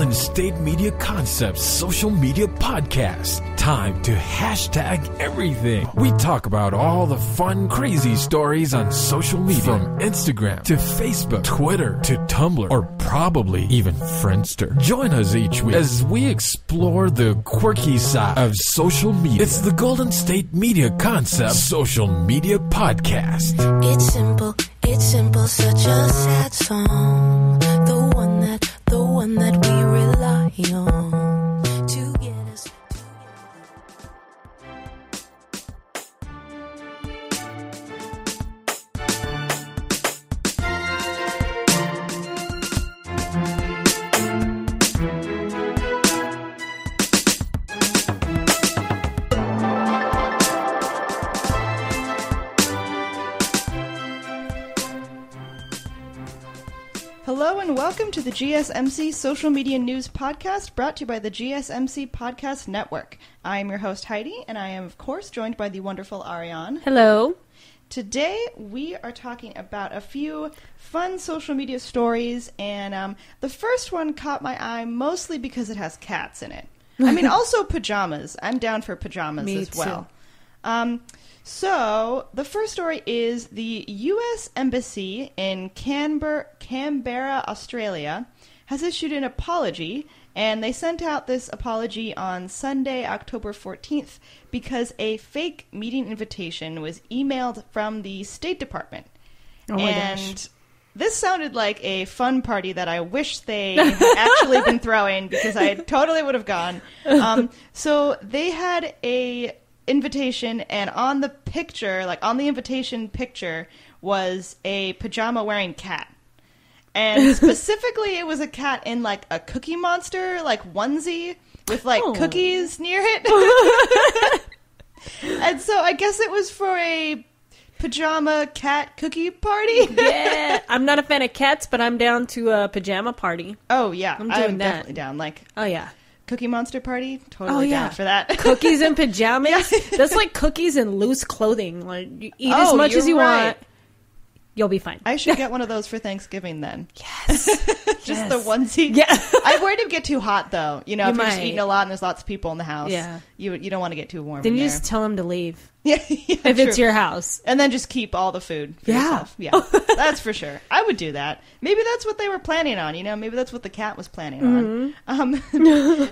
Golden State Media Concepts social media podcast. Time to hashtag everything. We talk about all the fun, crazy stories on social media. From Instagram to Facebook, Twitter to Tumblr, or probably even Friendster. Join us each week as we explore the quirky side of social media. It's the Golden State Media Concepts social media podcast. It's simple, such a sad song. The one that we rely on to get us. Hello and welcome to the GSMC Social Media News Podcast, brought to you by the GSMC Podcast Network. I am your host, Heidi, and I am, of course, joined by the wonderful Arianne. Hello. Today, we are talking about a few fun social media stories, and the first one caught my eye mostly because it has cats in it. I mean, also pajamas. I'm down for pajamas Me as well. too. So, the first story is the U.S. Embassy in Canberra, Australia, has issued an apology, and they sent out this apology on Sunday, October 14th, because a fake meeting invitation was emailed from the State Department. Oh my gosh. And this sounded like a fun party that I wish they had actually been throwing, because I totally would have gone. So, they had a invitation, and on the picture, like on the invitation picture, was a pajama wearing cat. And specifically it was a cat in like a Cookie Monster like onesie with like cookies near it. And so I guess it was for a pajama cat cookie party. Yeah, I'm not a fan of cats, but I'm down to a pajama party. Oh yeah, I'm doing that. Definitely down. Like, Oh yeah. Cookie Monster party, totally down for that. Cookies and pajamas? Yeah. That's like cookies and loose clothing. Like, you eat Oh, as much you're as you right. want. You'll be fine. I should get one of those for Thanksgiving then. Yes. Just the onesie. Yeah. I'm worried it'd get too hot though. You know, You if you're just might. eating a lot and there's lots of people in the house. Yeah. You don't want to get too warm Then in you there. just tell them to leave. Yeah, If it's your house. And then just keep all the food for yourself. Yeah, that's for sure. I would do that. Maybe that's what they were planning on, you know? Maybe that's what the cat was planning on.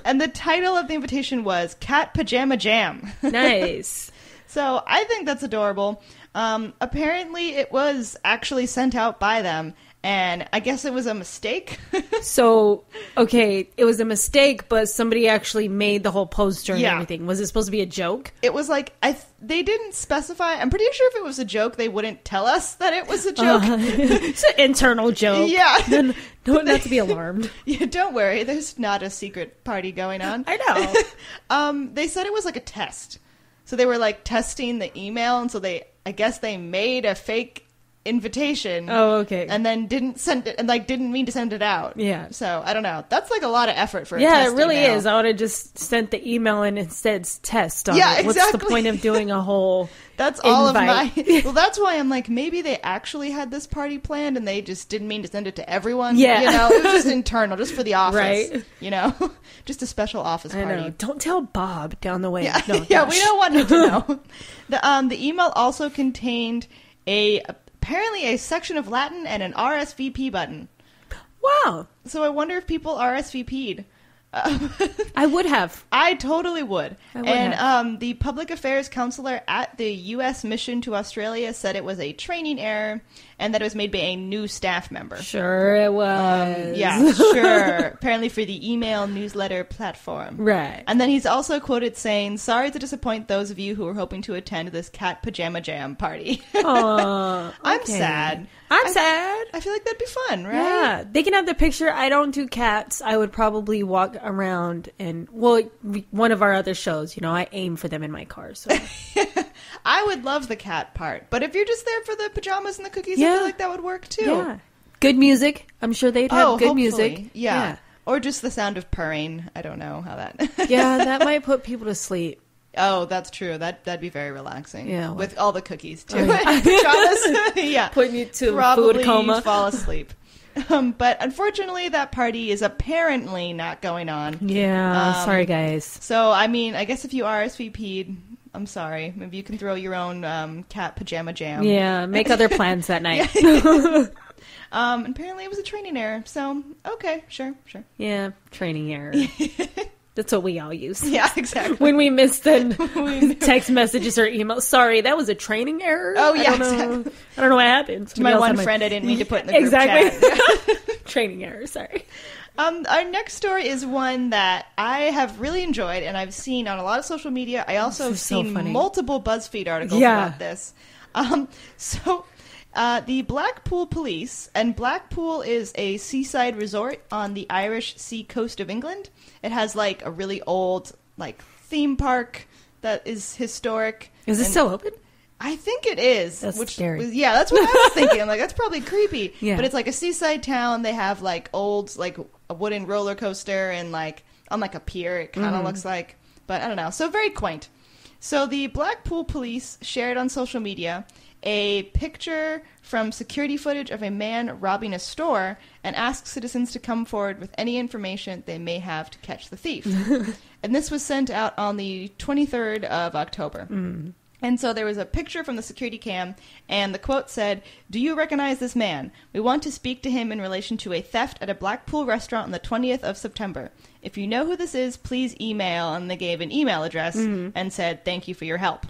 And the title of the invitation was Cat Pajama-Jam. Nice. So I think that's adorable. Apparently it was actually sent out by them, and I guess it was a mistake. So, okay, it was a mistake, but somebody actually made the whole poster and Yeah. everything. Was it supposed to be a joke? It was like, they didn't specify. I'm pretty sure if it was a joke, they wouldn't tell us that it was a joke. It's an internal joke. Yeah. No, not to be alarmed. Yeah, don't worry. There's not a secret party going on. I know. They said it was like a test. So they were like testing the email, and so I guess they made a fake invitation. Oh, okay. And then didn't send it, and like didn't mean to send it out. Yeah. So I don't know. That's like a lot of effort for a Yeah, test it really email. is. I would have just sent the email and instead test on Yeah, it. What's the exactly. point of doing a whole That's all invite? of my. Well, that's why I'm like, maybe they actually had this party planned and they just didn't mean to send it to everyone. Yeah. You know, it was just internal, just for the office. Right. You know, just a special office I party. know. Don't tell Bob down the way. Yeah, No, yeah, gosh. we don't want him to know. The email also contained apparently a section of Latin and an RSVP button. Wow. So I wonder if people RSVP'd. I would have. I totally would. I would And have. The public affairs counselor at the U.S. mission to Australia said it was a training error and that it was made by a new staff member. Sure it was. Yeah, sure. Apparently for the email newsletter platform. Right. And then he's also quoted saying, "Sorry to disappoint those of you who were hoping to attend this cat pajama-jam party." Aw, I'm okay. sad. I'm sad. I feel like that'd be fun, right? Yeah, they can have the picture. I don't do cats. I would probably walk around and, well, one of our other shows, you know, I aim for them in my car. So I would love the cat part, but if you're just there for the pajamas and the cookies, I Yeah. feel like that would work too. yeah, good music. I'm sure they'd have good hopefully. music. Yeah. Or just the sound of purring. I don't know how that. Yeah, that might put people to sleep. Oh, that's true. That'd be very relaxing. Yeah, well- with all the cookies too. Oh, yeah. Pajamas. Yeah, Putting you to a probably food coma. fall asleep. But unfortunately, that party is apparently not going on. Yeah, sorry, guys. So, I mean, I guess if you RSVP'd, I'm sorry. Maybe you can throw your own cat pajama-jam. Yeah, make other plans that night. Apparently, it was a training error. So, okay, sure. Yeah, training error. That's what we all use. Yeah, exactly. When we miss the text messages or emails. Sorry, that was a training error. Oh, yeah, exactly. I don't know what happened. My one friend I didn't mean to put in the group chat. Training error, sorry. Our next story is one that I have really enjoyed and I've seen on a lot of social media. I also have seen multiple BuzzFeed articles about this. The Blackpool police, and Blackpool is a seaside resort on the Irish sea coast of England. It has like a really old theme park that is historic. Is it still open? I think it is. That's scary. Yeah, that's what I was thinking. I'm like, that's probably creepy. Yeah. But it's like a seaside town. They have old a wooden roller coaster and on a pier. It kind of looks like, but I don't know. So very quaint. So the Blackpool police shared on social media a picture from security footage of a man robbing a store and asked citizens to come forward with any information they may have to catch the thief. And this was sent out on the 23rd of October. And so there was a picture from the security cam, and the quote said, "Do you recognize this man? We want to speak to him in relation to a theft at a Blackpool restaurant on the 20th of September. If you know who this is, please email." And they gave an email address and said, "Thank you for your help."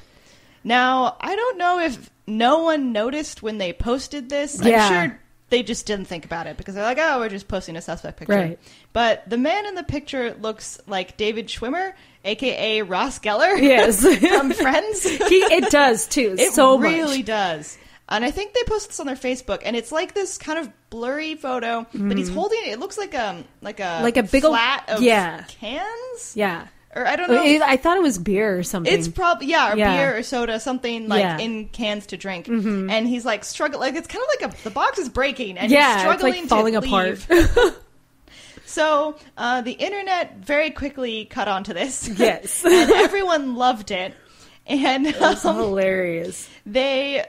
Now, I don't know if no one noticed when they posted this. Yeah. I'm sure they just didn't think about it because they're like, oh, we're just posting a suspect picture. Right. But the man in the picture looks like David Schwimmer, a.k.a. Ross Geller. Yes. From Friends. It does, too. It so really much. does. And I think they posted this on their Facebook, and it's like this kind of blurry photo, but he's holding it. It looks like a big flat of yeah. cans. Yeah. Or I don't know. I thought it was beer or something. It's probably, beer or soda, something in cans to drink. And he's struggling. It's kind of like the box is breaking, and he's struggling it's falling to apart. leave. So the internet very quickly caught on to this. Yes. And everyone loved it. And it was hilarious. They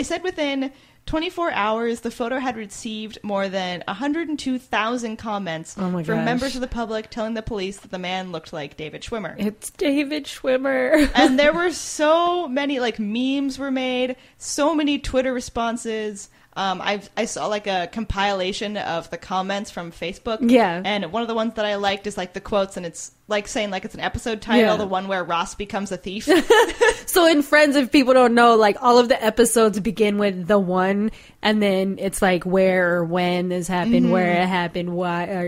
said within 24 hours, the photo had received more than 102,000 comments from members of the public telling the police that the man looked like David Schwimmer. It's David Schwimmer. And there were so many, memes were made, so many Twitter responses. I saw a compilation of the comments from Facebook. Yeah. And one of the ones that I liked is the quotes, and it's saying it's an episode title, the one where Ross becomes a thief. So in Friends, if people don't know, all of the episodes begin with the one, and then it's where or when this happened, where it happened, why, or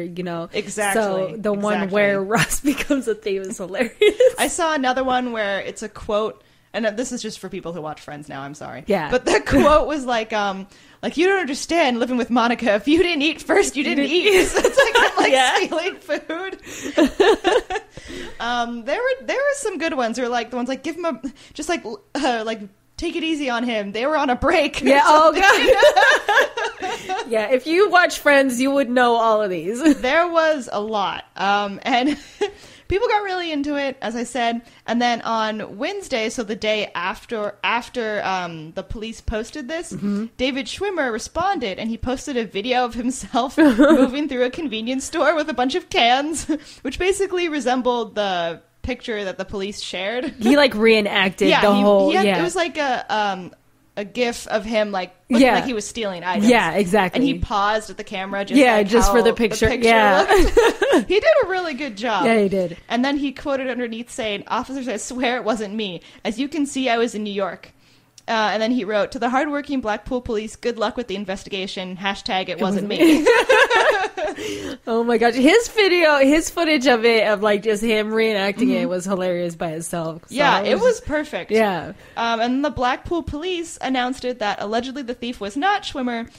Exactly. So the one where Ross becomes a thief is hilarious. I saw another one where it's a quote, and this is just for people who watch Friends now, I'm sorry. Yeah. But the quote was you don't understand living with Monica. If you didn't eat first, you didn't eat. So it's I'm stealing food. There were some good ones. Or the ones give him take it easy on him. They were on a break. Yeah. Oh god. Yeah. If you watch Friends, you would know all of these. There was a lot. And people got really into it, as I said. And then on Wednesday, so the day after the police posted this, David Schwimmer responded, and he posted a video of himself moving through a convenience store with a bunch of cans, which basically resembled the picture that the police shared. He reenacted whole. It was a gif of him looking like he was stealing items. Yeah, exactly. And he paused at the camera just for the picture. He did a really good job. Yeah, he did. And then he quoted underneath saying, "Officers, I swear it wasn't me. As you can see, I was in New York." And then he wrote, "To the hardworking Blackpool police, good luck with the investigation. Hashtag it wasn't me." Oh my gosh. His footage of it, of just him reenacting it, was hilarious by itself. So it was perfect. Yeah. And the Blackpool police announced it that allegedly the thief was not Schwimmer,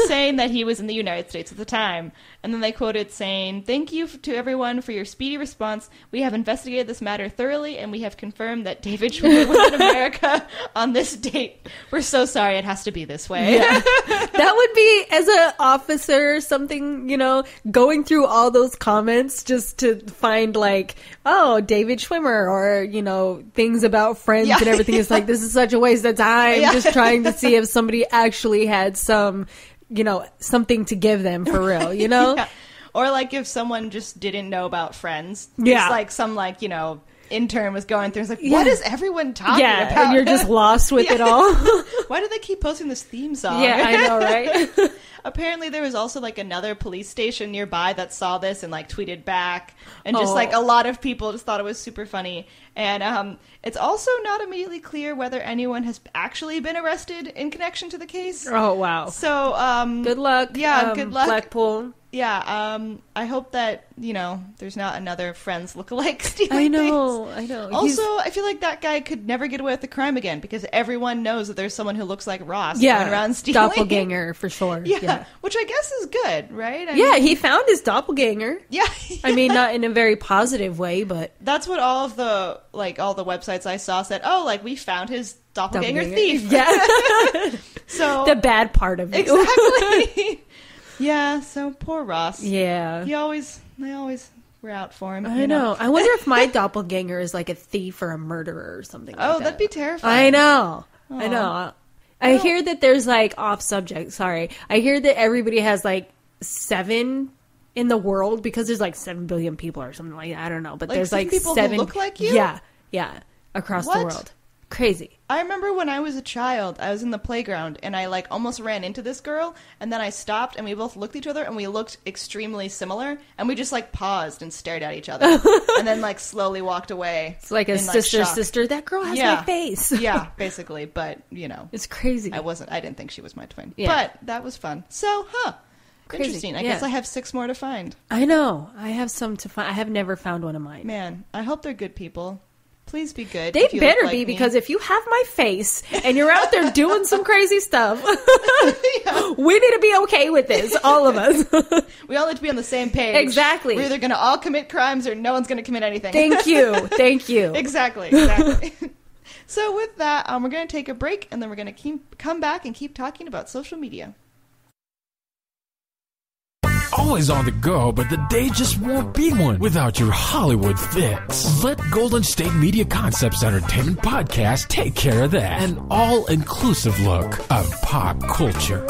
saying that he was in the United States at the time. And then they quoted saying, "Thank you to everyone for your speedy response. We have investigated this matter thoroughly, and we have confirmed that David Schwimmer was in America on this date. We're so sorry it has to be this way." Yeah. That would be, as an officer, something, going through all those comments just to find David Schwimmer, or, things about Friends and everything. It's this is such a waste of time, just trying to see if somebody actually had some something to give them for real, Yeah. Or like if someone just didn't know about Friends. Yeah. It's like some intern was going through and it's like, what is everyone talking about? And you're just lost with it all. Why do they keep posting this theme song? Yeah, I know, right? Apparently there was also like another police station nearby that saw this and like tweeted back, and just like a lot of people just thought it was super funny. And it's also not immediately clear whether anyone has actually been arrested in connection to the case. Oh, wow. So good luck. Yeah, good luck. Blackpool. Yeah, I hope that, there's not another Friends lookalike stealing I know. Also, I feel like that guy could never get away with the crime again because everyone knows that there's someone who looks like Ross going around stealing. Doppelganger, for sure. Yeah, which I guess is good, right? I mean, he found his doppelganger. Yeah. I mean, not in a very positive way, but... That's what all the websites I saw said, we found his doppelganger thief. Yeah. So... The bad part of it. Exactly. Yeah, so poor Ross. Yeah. They always were out for him. I know. I wonder if my doppelganger is like a thief or a murderer or something like that. Oh, that'd be terrifying. I know. Aww. I know. I hear that there's like off subject. Sorry. I hear that everybody has like 7 in the world because there's like 7 billion people or something like that. I don't know. But there's like people 7 who look like you? Yeah. Across the world. Crazy. I remember when I was a child, I was in the playground and I almost ran into this girl, and then I stopped and we both looked at each other and we looked extremely similar, and we just paused and stared at each other and then slowly walked away. It's like a sister. That girl has my face. Yeah, basically. But it's crazy. I didn't think she was my twin. Yeah. But that was fun. So, crazy. Interesting. I guess I have 6 more to find. I know. I have some to find. I have never found one of mine. Man, I hope they're good people. Please be good. They better be, because if you have my face and you're out there doing some crazy stuff, we need to be okay with this, all of us. We all need to be on the same page. Exactly. We're either going to all commit crimes or no one's going to commit anything. Thank you. Exactly. So with that, we're going to take a break, and then we're going to come back and keep talking about social media. Always on the go, but the day just won't be one without your Hollywood fix. Let Golden State Media Concepts Entertainment Podcast take care of that. An all-inclusive look of pop culture.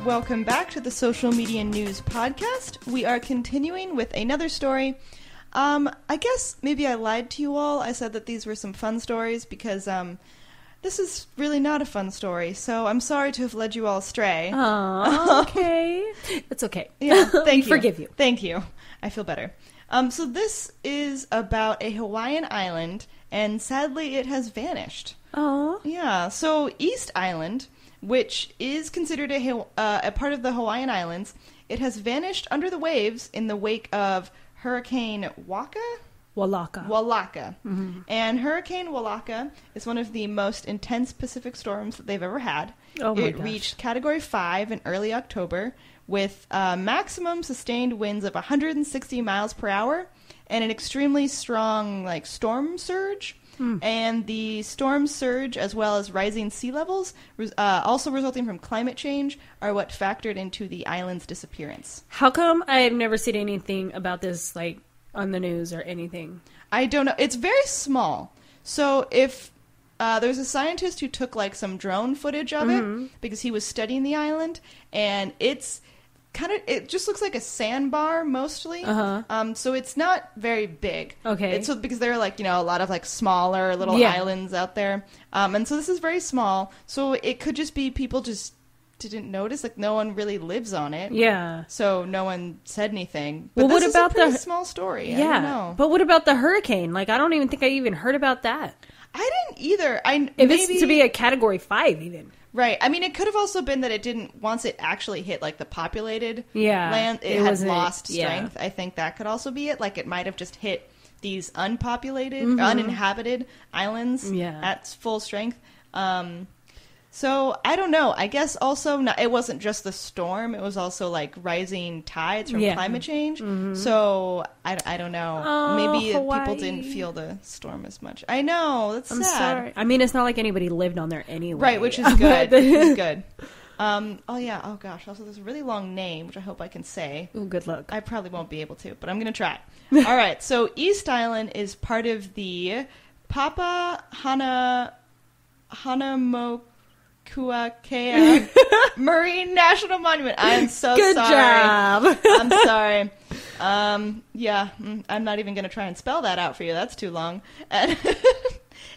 Welcome back to the Social Media News Podcast. We are continuing with another story. I guess maybe I lied to you all. I said that these were some fun stories because this is really not a fun story. So I'm sorry to have led you all astray. Oh, okay. It's okay. Yeah, thank you. Forgive you. Thank you. I feel better. So this is about a Hawaiian island, and sadly it has vanished. Oh. Yeah, so East Island, which is considered a part of the Hawaiian Islands, it has vanished under the waves in the wake of Hurricane Walaka. Mm-hmm. And Hurricane Walaka is one of the most intense Pacific storms that they've ever had. Oh my It gosh. reached Category 5 in early October with maximum sustained winds of 160 miles per hour and an extremely strong storm surge. And the storm surge, as well as rising sea levels, also resulting from climate change, are what factored into the island's disappearance. How come I've never seen anything about this, on the news or anything? I don't know. It's very small. So if there's a scientist who took some drone footage of it because he was studying the island, and it just looks like a sandbar mostly. So it's not very big. Okay. It's because there are a lot of smaller little islands out there. And so this is very small. So it could just be people just didn't notice. No one really lives on it. Yeah. So no one said anything. But Well, what this about is a pretty the small story? Yeah. I don't know. But what about the hurricane? I don't even think I even heard about that. I didn't either. If it's to be a Category 5 even. Right. I mean, it could have also been that it didn't, once it actually hit the populated land, it had lost strength. I think that could also be it. It might have just hit these unpopulated, uninhabited islands at full strength. So I don't know. I guess also it wasn't just the storm. It was also like rising tides from climate change. So I don't know. Maybe Hawaii. people didn't feel the storm as much. I know. That's I'm sad. sorry. I mean, it's not like anybody lived on there anyway. Right, which is good. Which is good. Oh yeah. Oh gosh. Also, there's a really long name, which I hope I can say. Ooh, good luck. I probably won't be able to, but I'm gonna try. All right. So East Island is part of the Hanamokuakea Marine National Monument. I am so Good sorry. job. I'm sorry. Yeah, I'm not even going to try and spell that out for you. That's too long. And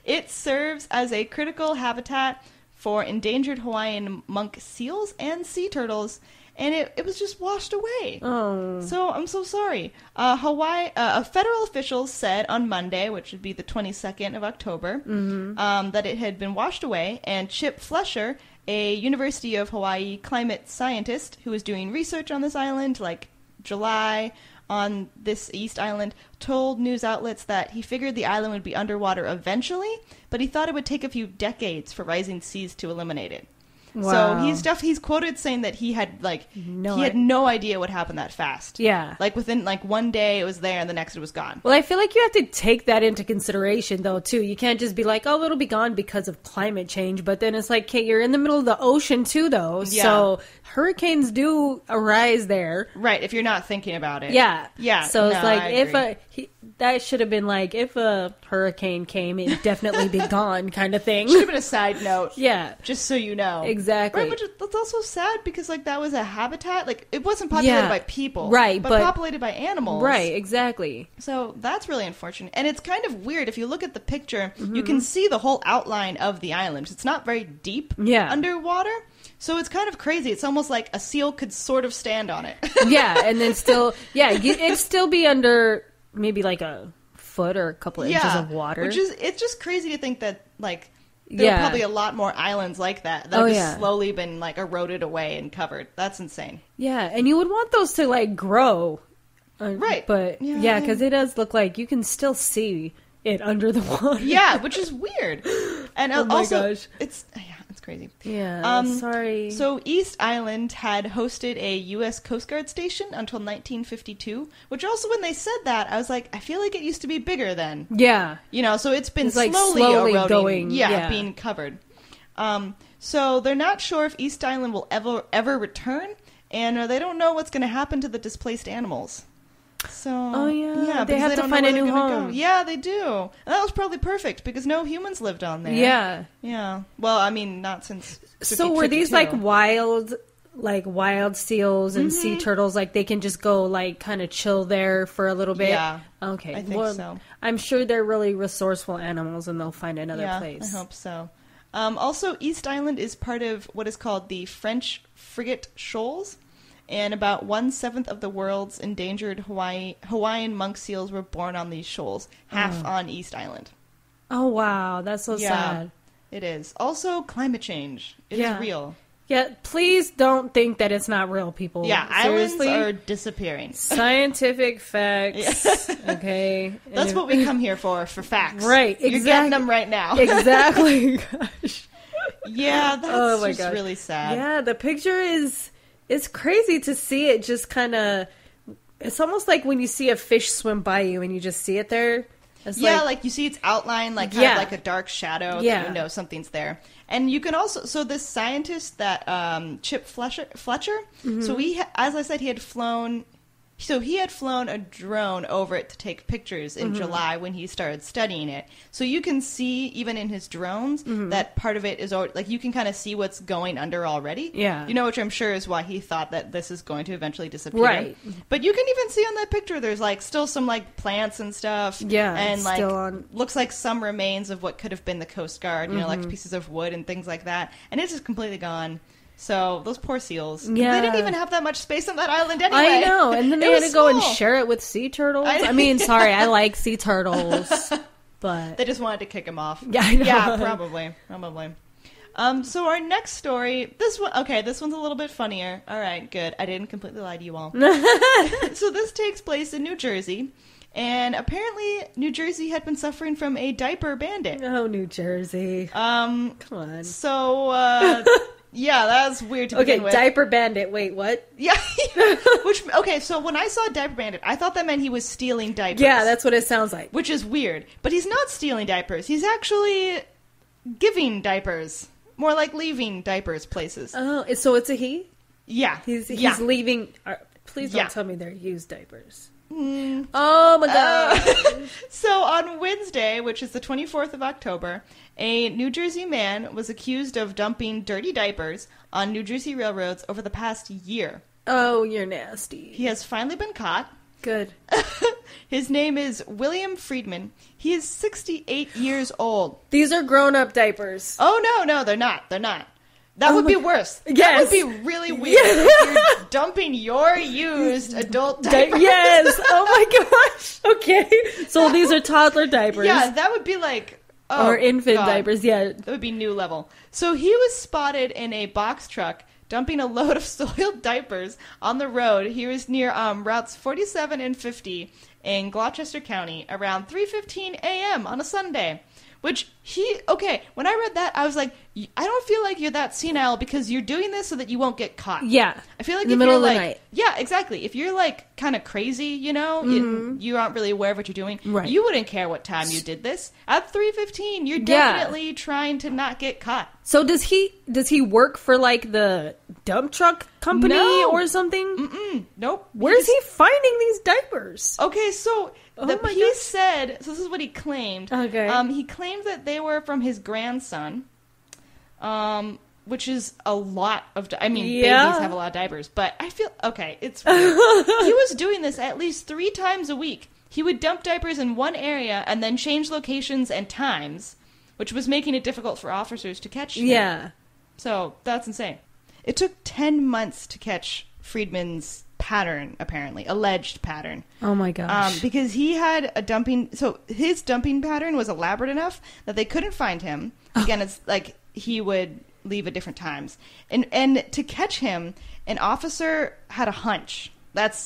it serves as a critical habitat for endangered Hawaiian monk seals and sea turtles. And it was just washed away. Oh. So I'm so sorry. Federal officials said on Monday, which would be the 22nd of October, that it had been washed away. And Chip Fletcher, a University of Hawaii climate scientist who was doing research on this island, like July on this East Island, told news outlets that he figured the island would be underwater eventually, but he thought it would take a few decades for rising seas to eliminate it. Wow. So he's quoted saying that he had no idea what happened that fast. Yeah. Like within like one day it was there and the next it was gone. Well, I feel like you have to take that into consideration, though, too. You can't just be like, oh, it'll be gone because of climate change. But then it's like, okay, you're in the middle of the ocean, too, though. Yeah. So hurricanes do arise there. Right, if you're not thinking about it. Yeah. Yeah. So it's no, like, I agree. that should have been like, if a hurricane came, it'd definitely be gone kind of thing. Should have been a side note. Yeah. Just so you know. Exactly. Right, which that's also sad because like that was a habitat. Like it wasn't populated by people. Right. But populated by animals. Right, exactly. So that's really unfortunate. And it's kind of weird. If you look at the picture, you can see the whole outline of the island. It's not very deep underwater. So it's kind of crazy. It's almost like a seal could sort of stand on it. Yeah, and then still, it'd still be under maybe like a foot or a couple of inches of water. It's just crazy to think that like there are probably a lot more islands like that have just slowly been like eroded away and covered. That's insane. Yeah, and you would want those to like grow. Right. But because it does look like you can still see it under the water. Yeah, which is weird. And oh my also, gosh. it's crazy. Yeah, sorry. So East Island had hosted a U.S. Coast Guard station until 1952, which also when they said that, I was like, I feel like it used to be bigger then. Yeah. You know, so it's been like slowly eroding, going. Being covered. So they're not sure if East Island will ever return, and they don't know what's going to happen to the displaced animals. So, they have to find a new home. Go. Yeah, they do. And that was probably perfect because no humans lived on there. Yeah. Yeah. Well, I mean, not since. So were these like wild seals and sea turtles? Like they can just go like kind of chill there for a little bit? Yeah. Okay. I think so. I'm sure they're really resourceful animals and they'll find another place. I hope so. Also, East Island is part of what is called the French Frigate Shoals. And about 1/7 of the world's endangered Hawaiian monk seals were born on these shoals, half on East Island. Oh, wow. That's so sad. It is. Also, climate change. It is real. Yeah, please don't think that it's not real, people. Yeah, seriously, islands are disappearing. Scientific facts. Okay. That's what we come here for facts. Right, exactly. You're getting them right now. Exactly. Gosh. Yeah, that's just really sad. Yeah, the picture is... It's crazy to see it just kind of... It's almost like when you see a fish swim by you and you just see it there. It's like you see its outline, like kind of like a dark shadow. That you know something's there. And you can also... So this scientist that Chip Fletcher... So as I said, he had flown a drone over it to take pictures in July when he started studying it. So you can see, even in his drones, that part of it is, like, you can kind of see what's going under already. Yeah. You know, which I'm sure is why he thought that this is going to eventually disappear. Right. But you can even see on that picture, there's, like, still some, like, plants and stuff. Yeah. And, like, looks like some remains of what could have been the Coast Guard, you know, like pieces of wood and things like that. And it's just completely gone. So, those poor seals. Yeah. They didn't even have that much space on that island anyway. I know. And then they had to go and share it with sea turtles. I mean, sorry, I like sea turtles. But they just wanted to kick them off. Yeah, I know. Yeah, probably. So our next story, this one's a little bit funnier. All right, good. I didn't completely lie to you all. So this takes place in New Jersey. And apparently, New Jersey had been suffering from a diaper bandit. Oh, New Jersey. Come on. So, yeah, that's weird to begin with. Diaper bandit. Wait, what? Yeah. So when I saw diaper bandit, I thought that meant he was stealing diapers. Yeah, that's what it sounds like. Which is weird. But he's not stealing diapers. He's actually giving diapers. More like leaving diapers places. Oh, so it's a he? Yeah. He's yeah. leaving. Please don't Yeah. tell me they're used diapers. Oh my god. So on Wednesday, which is the 24th of October, a New Jersey man was accused of dumping dirty diapers on New Jersey railroads over the past year. Oh, you're nasty. He has finally been caught. Good. His name is William Friedman. He is 68 years old. These are grown-up diapers. Oh, no, they're not. They're not. That would be worse. Yes. That would be really weird if you're dumping your used adult diapers. Yes. Oh my gosh. Okay. So these are toddler diapers. Yeah, that would be like... Oh, or infant God. diapers, yeah. That would be new level. So he was spotted in a box truck dumping a load of soiled diapers on the road. He was near routes 47 and 50 in Gloucester County around 3:15 a.m. on a Sunday. Which when I read that, I was like, I don't feel like you're that senile because you're doing this so that you won't get caught. Yeah. I feel like in the if middle you're of the like, night. yeah, exactly. If you're like kind of crazy, you know, you aren't really aware of what you're doing. Right. You wouldn't care what time you did this. At 3:15, you're definitely trying to not get caught. So does he work for like the dump truck company or something? Nope. Where's he finding these diapers? Okay, so he said, so this is what he claimed. Okay. He claimed that they were from his grandson, which is a lot of, babies have a lot of diapers, but I feel, it's weird. He was doing this at least 3 times a week. He would dump diapers in one area and then change locations and times, which was making it difficult for officers to catch him. Yeah. So, that's insane. It took 10 months to catch Friedman's pattern, apparently. Alleged pattern. Oh my gosh. Because he had a dumping... So, his dumping pattern was elaborate enough that they couldn't find him. Again, it's like he would leave at different times. And to catch him, an officer had a hunch.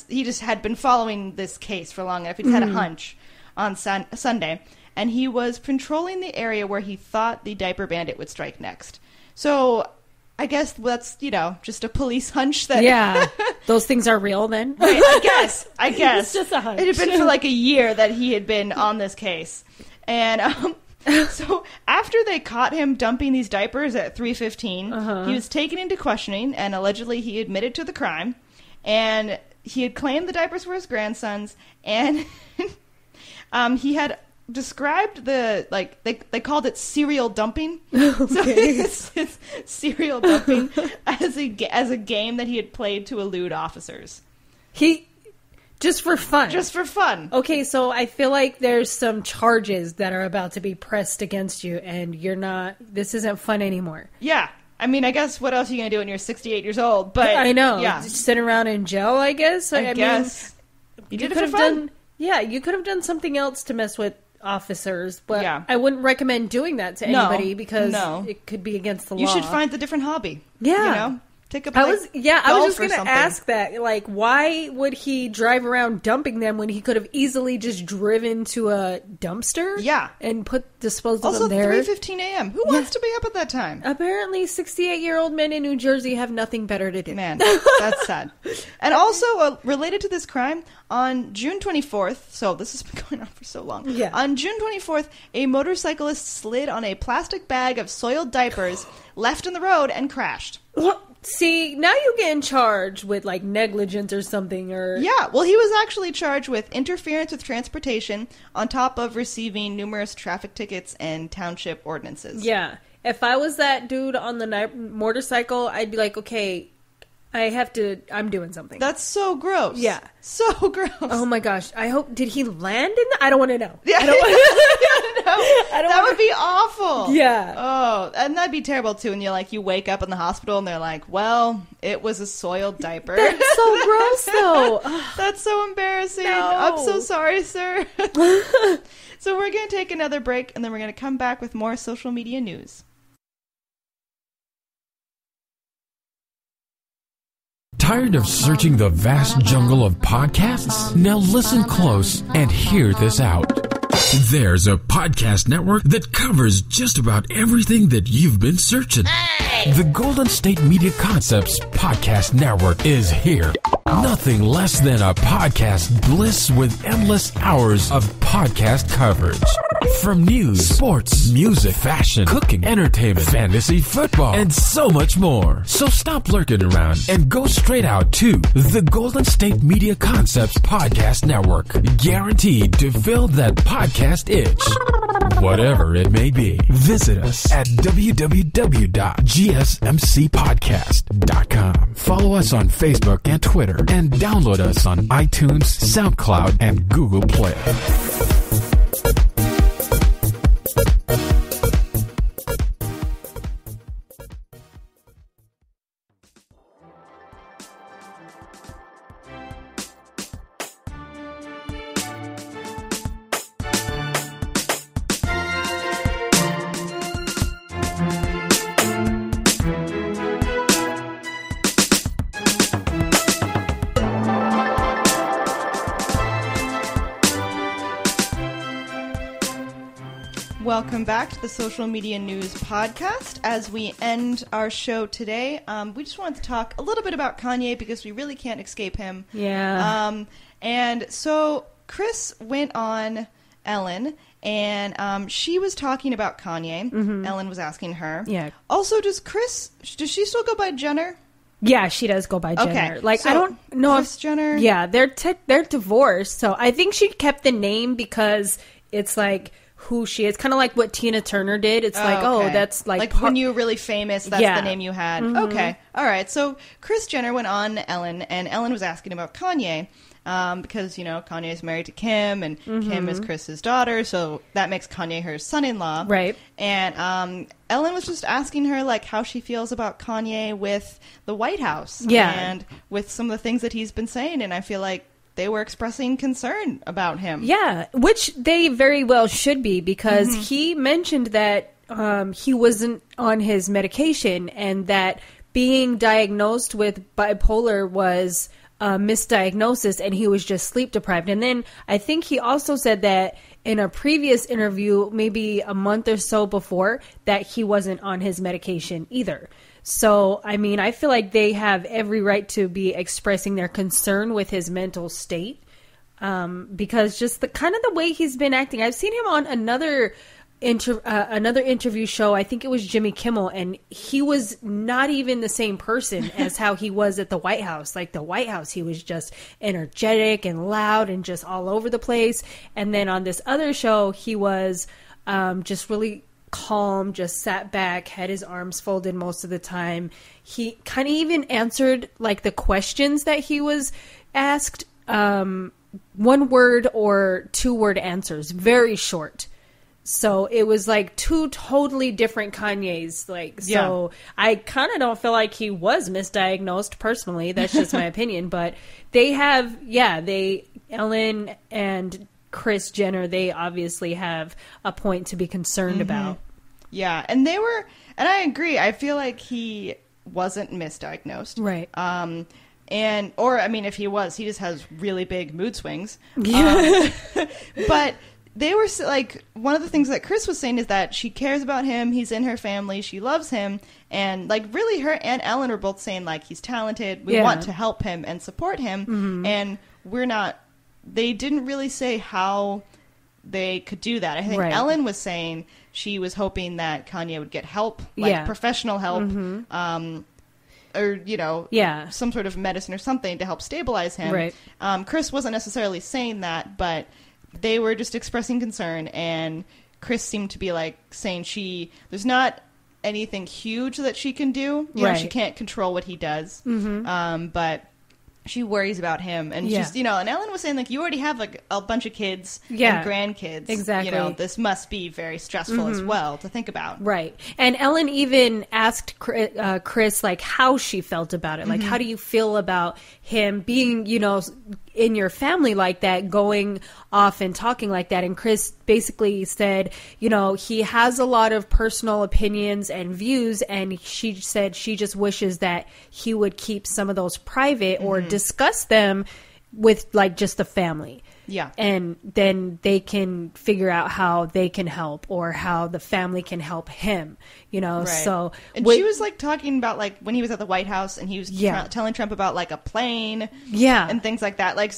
He just had been following this case for long enough. He just had a hunch on Sunday. And he was patrolling the area where he thought the diaper bandit would strike next. So, I guess that's, just a police hunch that... Yeah. Those things are real then? Right, I guess. It's just a hunch. It had been for like a year that he had been on this case. And so after they caught him dumping these diapers at 3:15, he was taken into questioning, and allegedly he admitted to the crime. And he had claimed the diapers were his grandson's, and he had described they called it serial dumping. Okay. So it's serial dumping as a game that he had played to elude officers. Just for fun. Just for fun. Okay, so I feel like there's some charges that are about to be pressed against you, and this isn't fun anymore. Yeah. I guess what else are you going to do when you're 68 years old? But I know. Yeah. Just sit around in jail, I guess. I guess. You did it could for have fun. you could have done something else to mess with officers, but Yeah. I wouldn't recommend doing that to anybody because No. it could be against the law. You should find a different hobby. Yeah. Take up I was just going gonna ask that. Like, why would he drive around dumping them when he could have easily just driven to a dumpster? Yeah. And disposed of Also, them there? 3:15 a.m. Who wants to be up at that time? Apparently, 68-year-old men in New Jersey have nothing better to do. Man, that's sad. And also, related to this crime, on June 24th, so this has been going on for so long. Yeah. On June 24th, a motorcyclist slid on a plastic bag of soiled diapers left in the road and crashed. See, now you get in charge with like negligence or something, or Yeah, well, he was actually charged with interference with transportation on top of receiving numerous traffic tickets and township ordinances. yeah. If I was that dude on the motorcycle, I'd be like, okay, I'm doing something. That's so gross. Yeah. So gross. Oh my gosh. did he land in that? I don't want to know. Yeah. I don't want That would be awful. Yeah. Oh, and that'd be terrible too. And you wake up in the hospital and they're like, well, it was a soiled diaper. That's so gross though. That's so embarrassing. No. I'm so sorry, sir. So we're going to take another break and then we're going to come back with more social media news. Tired of searching the vast jungle of podcasts? Now listen close and hear this out. There's a podcast network that covers just about everything that you've been searching. The Golden State Media Concepts Podcast Network is here. Nothing less than a podcast bliss with endless hours of podcast coverage. From news, sports, music, fashion, cooking, entertainment, fantasy, football, and so much more. So stop lurking around and go straight out to the Golden State Media Concepts Podcast Network. Guaranteed to fill that podcast itch. Whatever it may be. Visit us at www.gsmcpodcast.com. Follow us on Facebook and Twitter, and download us on iTunes, SoundCloud, and Google Play. Welcome back to the Social Media News Podcast. As we end our show today, we just wanted to talk a little bit about Kanye because we really can't escape him. Yeah. And so Chris went on Ellen, and she was talking about Kanye. Mm-hmm. Ellen was asking her. Yeah. Also, does she still go by Jenner? Yeah, she does go by Jenner. Okay. Like, so I don't know Kris Jenner? Yeah, they're divorced, so I think she kept the name because it's like who she is, kind of like what Tina Turner did. It's okay. That's like when you were really famous, that's the name you had. Mm-hmm. Okay, all right. So Kris Jenner went on Ellen, and Ellen was asking about Kanye because Kanye is married to Kim, and Kim is Chris's daughter, so that makes Kanye her son-in-law, right? And Ellen was just asking her like how she feels about Kanye with the White House, and with some of the things that he's been saying, and I feel like they were expressing concern about him. Yeah, which they very well should be, because he mentioned that he wasn't on his medication and that being diagnosed with bipolar was a misdiagnosis and he was just sleep deprived. And then I think he also said that in a previous interview, maybe a month or so before, that he wasn't on his medication either. So, I mean, I feel like they have every right to be expressing their concern with his mental state, because just the kind of the way he's been acting. I've seen him on another interview show. I think it was Jimmy Kimmel, and he was not even the same person as how he was at the White House. Like the White House, he was just energetic and loud and just all over the place. And then on this other show, he was just really calm, just sat back, had his arms folded most of the time. He kind of even answered like the questions that he was asked, 1 word or 2 word answers, very short. So it was like 2 totally different Kanyes. Like, so I kind of don't feel like he was misdiagnosed personally. That's just my opinion. But they have, Ellen and Kris Jenner, they obviously have a point to be concerned about. Yeah, and and I agree. I feel like he wasn't misdiagnosed. Right. Or if he was, he just has really big mood swings. But they were like, one of the things that Kris was saying is that she cares about him. He's in her family. She loves him. And like really her and Ellen are both saying like, he's talented. We want to help him and support him. And they didn't really say how they could do that. I think Ellen was saying she was hoping that Kanye would get help, like professional help, or, some sort of medicine or something to help stabilize him. Right. Kris wasn't necessarily saying that, but they were just expressing concern, and Kris seemed to be like saying there's not anything huge that she can do. You know, she can't control what he does. But she worries about him, and she's, and Ellen was saying, like, you already have like a bunch of kids and grandkids. Exactly. This must be very stressful as well to think about. Right. And Ellen even asked Chris, like, how she felt about it. Like, how do you feel about him being, in your family like that, going off and talking like that? And Chris basically said, he has a lot of personal opinions and views, and she said she just wishes that he would keep some of those private or discuss them with, like, just the family. Yeah. And then they can figure out how they can help, or how the family can help him, Right. So. And she was, like, talking about, like, when he was at the White House and he was telling Trump about, like, a plane. Yeah. And things like that. Like,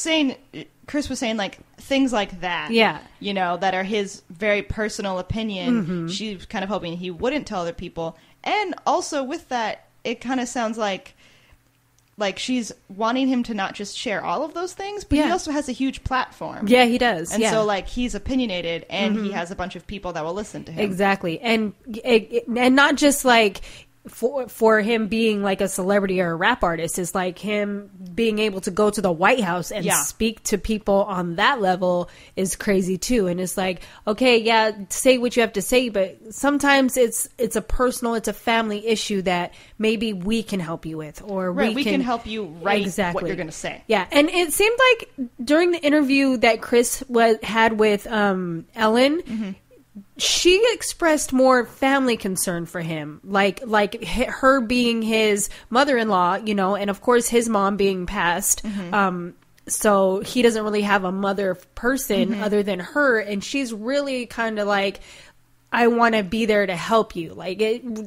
Chris was saying, like, things like that. Yeah. That are his very personal opinion. She's kind of hoping he wouldn't tell other people. And also with that, it kind of sounds like she's wanting him to not just share all of those things, but he also has a huge platform. Yeah, he does. And so, like, he's opinionated, and he has a bunch of people that will listen to him. Exactly. And not just, like, for him being, like, a celebrity or a rap artist. It's like him being able to go to the White House and speak to people on that level is crazy too. And it's like, okay, say what you have to say, but sometimes it's a family issue that maybe we can help you with, or we can help you write what you're going to say. Yeah. And it seemed like during the interview that Chris had with Ellen, she expressed more family concern for him, like her being his mother-in-law, and of course his mom being passed. So he doesn't really have a mother person other than her. And she's really kind of like, I want to be there to help you. Like,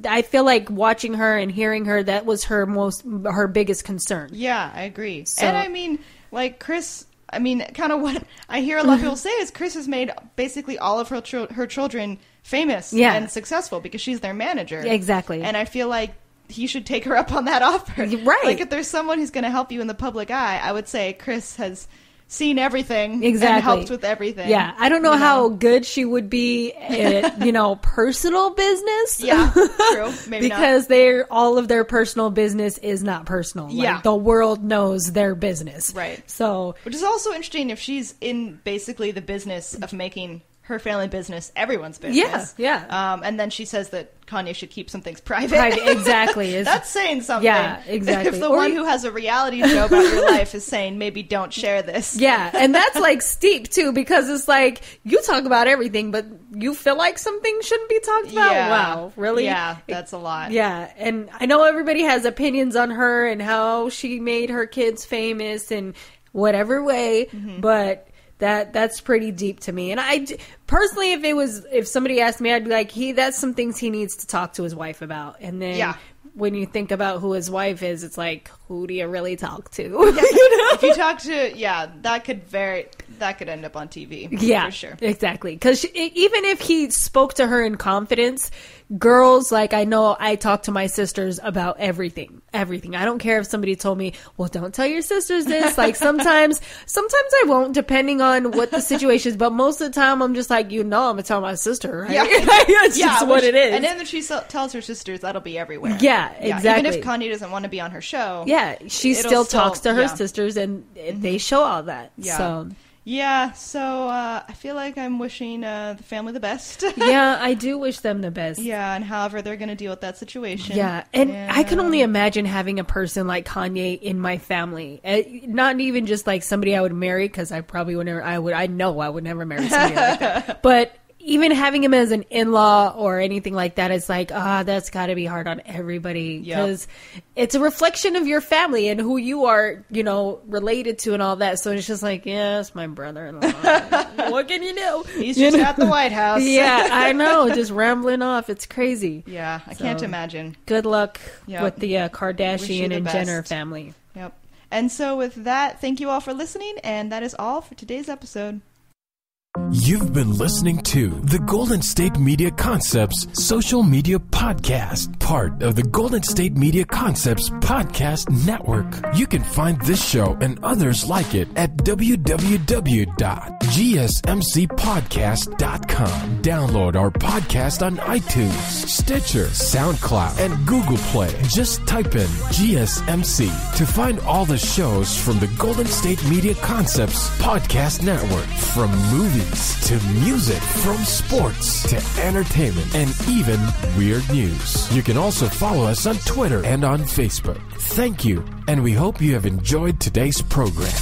I feel like watching her and hearing her, that was her biggest concern. Yeah, I agree. So, and I mean, like, Chris, kind of what I hear a lot of people say is Chris has made basically all of her children famous and successful because she's their manager. Exactly. And I feel like he should take her up on that offer. Right. Like, if there's someone who's going to help you in the public eye, I would say Chris has seen everything and helped with everything. Yeah. I don't know how good she would be at, personal business. Yeah, true. Maybe because all of their personal business is not personal. Yeah. Like, the world knows their business. Right. So, which is also interesting if she's in basically the business of making her family business everyone's business. Yeah. And then she says that Kanye should keep some things private. Exactly. That's saying something. Yeah, exactly. If the one who has a reality show about your life is saying, maybe don't share this. Yeah, and that's, like, steep, too, because it's like, you talk about everything, but you feel like something shouldn't be talked about? Yeah. Wow, really? Yeah, that's a lot. Yeah, and I know everybody has opinions on her and how she made her kids famous in whatever way, but that's pretty deep to me. And I personally, if somebody asked me, I'd be like, that's some things he needs to talk to his wife about. And then when you think about who his wife is, it's like, who do you really talk to? If you talk to, that could end up on TV. Yeah, for sure. Exactly. Because even if he spoke to her in confidence, girls, like, I know I talk to my sisters about everything. I don't care if somebody told me, well, don't tell your sisters this. Like, sometimes I won't, depending on what the situation is. But most of the time, I'm just like, I'm going to tell my sister, right? Yeah. It's just what it is. And then if she tells her sisters, that'll be everywhere. Yeah, exactly. Even if Kanye doesn't want to be on her show. Yeah, she still talks to her sisters, and they show all that. Yeah. So I feel like I'm wishing the family the best. Yeah, I do wish them the best. Yeah, and however they're going to deal with that situation. Yeah, and I can only imagine having a person like Kanye in my family. Not even just like somebody I would marry, because I probably would never. I know I would never marry somebody like that. But even having him as an in-law or anything like that, it's like, that's got to be hard on everybody, because it's a reflection of your family and who you are, related to and all that. So it's just like, it's my brother-in-law. What can you do? He's just at the White House. Yeah, I know, just rambling off. It's crazy. Yeah, I can't imagine. Good luck with the Kardashian and Jenner family. Yep. And so with that, thank you all for listening, and that is all for today's episode. You've been listening to the Golden State Media Concepts Social Media Podcast, part of the Golden State Media Concepts Podcast Network. You can find this show and others like it at www.gsmcpodcast.com. Download our podcast on iTunes, Stitcher, SoundCloud, and Google Play. Just type in GSMC to find all the shows from the Golden State Media Concepts Podcast Network, from movies to music, from sports to entertainment, and even weird news. You can also follow us on Twitter and on Facebook. Thank you, and we hope you have enjoyed today's program.